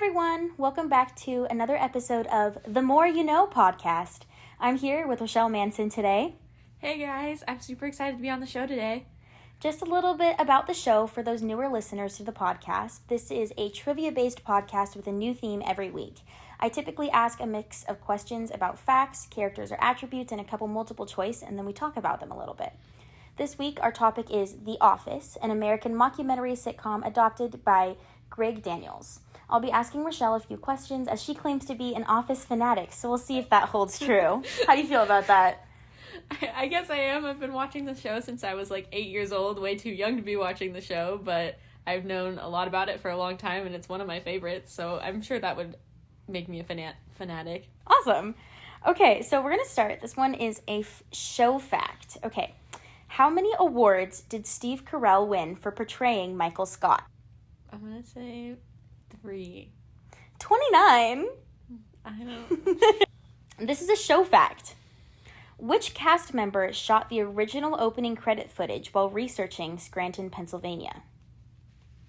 everyone. Welcome back to another episode of The More You Know podcast. I'm here with Rochelle Manson today. Hey guys, I'm super excited to be on the show today. Just a little bit about the show for those newer listeners to the podcast. This is a trivia-based podcast with a new theme every week. I typically ask a mix of questions about facts, characters, or attributes, and a couple multiple choice, and then we talk about them a little bit. This week, our topic is The Office, an American mockumentary sitcom adopted by Greg Daniels. I'll be asking Rochelle a few questions as she claims to be an Office fanatic, so we'll see if that holds true. How do you feel about that? I guess I am. I've been watching the show since I was 8 years old, way too young to be watching the show, but I've known a lot about it for a long time, and it's one of my favorites, so I'm sure that would make me a fanatic. Awesome. Okay, so we're going to start. This one is a show fact. Okay. How many awards did Steve Carell win for portraying Michael Scott? I'm going to say 3. 29. I don't... This is a show fact. Which cast member shot the original opening credit footage while researching Scranton, Pennsylvania?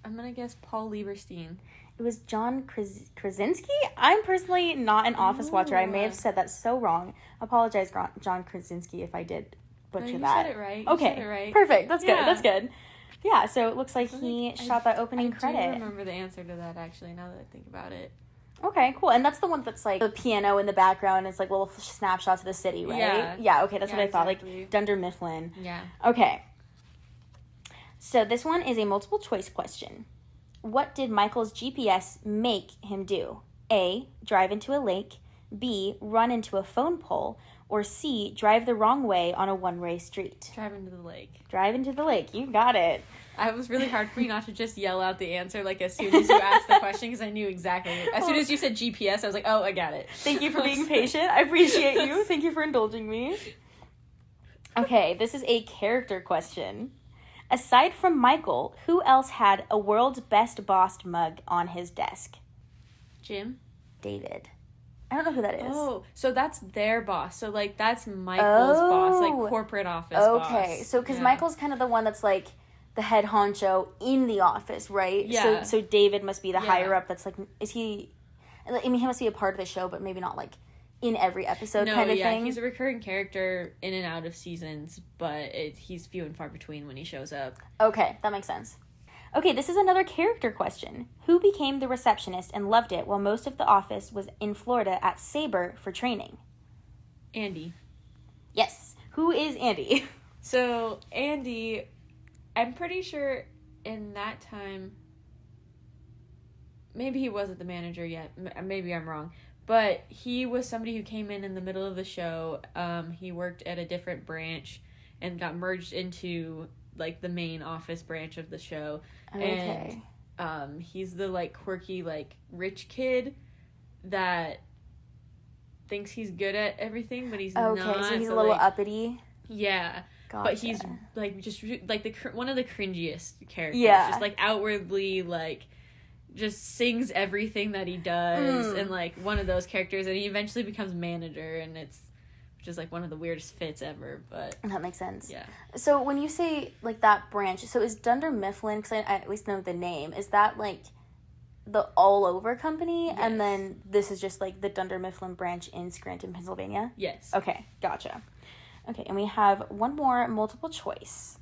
I'm going to guess Paul Lieberstein. It was John Krasinski? I'm personally not an Office watcher. I may have said that so wrong. Apologize, John Krasinski, if I did butcher you that. said it right. Okay, you said it right. Perfect. That's good. That's good. Yeah, so it looks like he shot that opening credit. I do remember the answer to that, actually, now that I think about it. Okay, cool. And that's the one that's the piano in the background. It's little snapshots of the city, right? Yeah, okay, that's what I thought. Exactly. Dunder Mifflin. Yeah. Okay. So this one is a multiple choice question. What did Michael's GPS make him do? A, drive into a lake. B, run into a phone pole. Or C, drive the wrong way on a one-way street. Drive into the lake. Drive into the lake. You got it. It was really hard for me not to just yell out the answer as soon as you asked the question because I knew exactly. As soon as you said GPS, I was like, oh, I got it. Thank you for being patient. I appreciate you. Thank you for indulging me. Okay, this is a character question. Aside from Michael, who else had a World's Best Boss mug on his desk? Jim? David. I don't know who that is. Oh, so that's their boss. So, that's Michael's boss, corporate office boss. Okay, so because Michael's kind of the one that's, the head honcho in the office, right? Yeah. So David must be the higher up that's, is he... I mean, he must be a part of the show, but maybe not, in every episode kind of thing. He's a recurring character in and out of seasons, but he's few and far between when he shows up. Okay, that makes sense. Okay, this is another character question. Who became the receptionist and loved it while most of the office was in Florida at Sabre for training? Andy. Yes. Who is Andy? So, Andy, I'm pretty sure in that time, maybe he wasn't the manager yet. Maybe I'm wrong. But he was somebody who came in the middle of the show. He worked at a different branch and got merged into the main office branch of the show. Okay. And he's the quirky rich kid that thinks he's good at everything, but he's not. Okay, so he's a little uppity. Yeah. Gotcha. But he's just one of the cringiest characters. Yeah. Just outwardly just sings everything that he does and one of those characters, and he eventually becomes manager, and it's just one of the weirdest fits ever, but that makes sense. Yeah. So when you say that branch, so is Dunder Mifflin, because I at least know the name, is that the all over company? Yes. And then this is just the Dunder Mifflin branch in Scranton, Pennsylvania? Yes. Okay, gotcha. Okay, and we have one more multiple choice.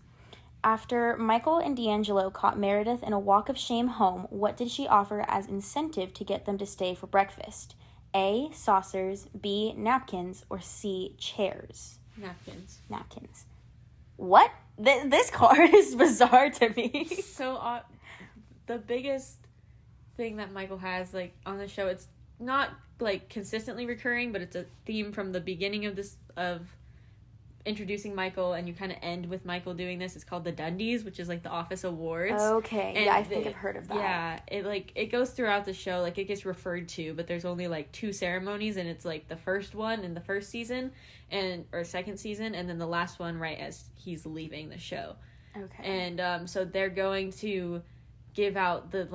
After Michael and D'Angelo caught Meredith in a walk of shame home, what did she offer as incentive to get them to stay for breakfast? A, saucers, B, napkins, or C, chairs? Napkins. What? This card is bizarre to me. So, the biggest thing that Michael has, on the show, it's not, consistently recurring, but it's a theme from the beginning of introducing Michael, and you kind of end with Michael doing this. It's called the Dundies, which is the office awards. Okay, and I think I've heard of that. Yeah, it goes throughout the show, it gets referred to, but there's only 2 ceremonies, and it's the first one in the first season or second season, and then the last one right as he's leaving the show. Okay. And so they're going to give out the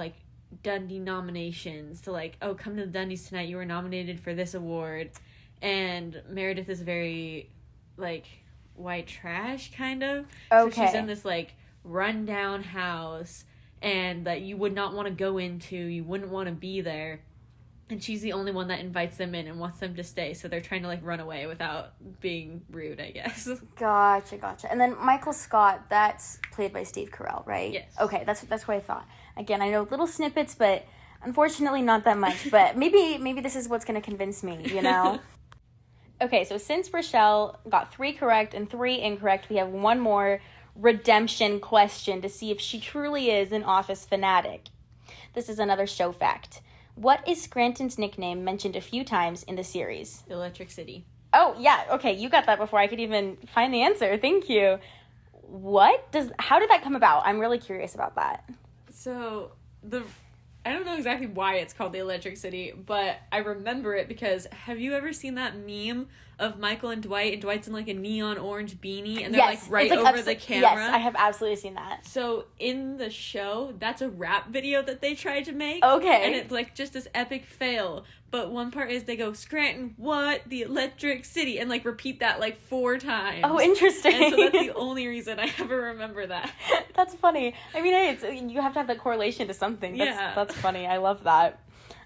Dundie nominations to oh, come to the Dundies tonight, you were nominated for this award. And Meredith is very white trash kind of. Okay. So she's in this rundown house, and that you would not want to go into, you wouldn't want to be there. And she's the only one that invites them in and wants them to stay, so they're trying to, like, run away without being rude, I guess. Gotcha. And then Michael Scott, that's played by Steve Carell, right? Yes. Okay, that's what I thought. Again, I know little snippets, but unfortunately not that much. But maybe this is what's going to convince me, you know? Okay, so since Rochelle got 3 correct and 3 incorrect, we have one more redemption question to see if she truly is an Office fanatic. This is another show fact. What is Scranton's nickname mentioned a few times in the series? Electric City. Oh, yeah. Okay, you got that before I could even find the answer. Thank you. How did that come about? I'm really curious about that. So, I don't know exactly why it's called the Electric City, but I remember it because have you ever seen that meme of Michael and Dwight's in, like, a neon orange beanie, and they're, yes, like, right over the camera? Yes, I have absolutely seen that. So, in the show, that's a rap video that they tried to make. Okay. And it's, like, just this epic fail. But one part is they go, Scranton, what? The Electric City. And, like, repeat that, like, 4 times. Oh, interesting. And so that's the only reason I ever remember that. That's funny. I mean, hey, you have to have that correlation to something. That's funny. I love that.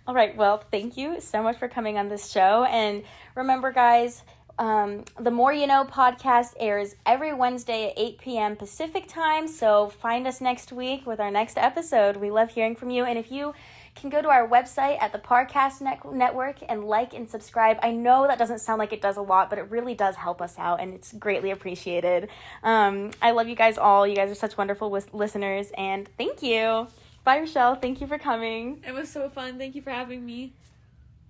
All right. Well, thank you so much for coming on this show. And remember, guys, the More You Know podcast airs every Wednesday at 8 p.m. Pacific time. So find us next week with our next episode. We love hearing from you. And if you can go to our website at the Parcast Network and like and subscribe. I know that doesn't sound like it does a lot, but it really does help us out, and it's greatly appreciated. I love you guys all. You guys are such wonderful listeners, and thank you. Bye, Rochelle. Thank you for coming. It was so fun. Thank you for having me.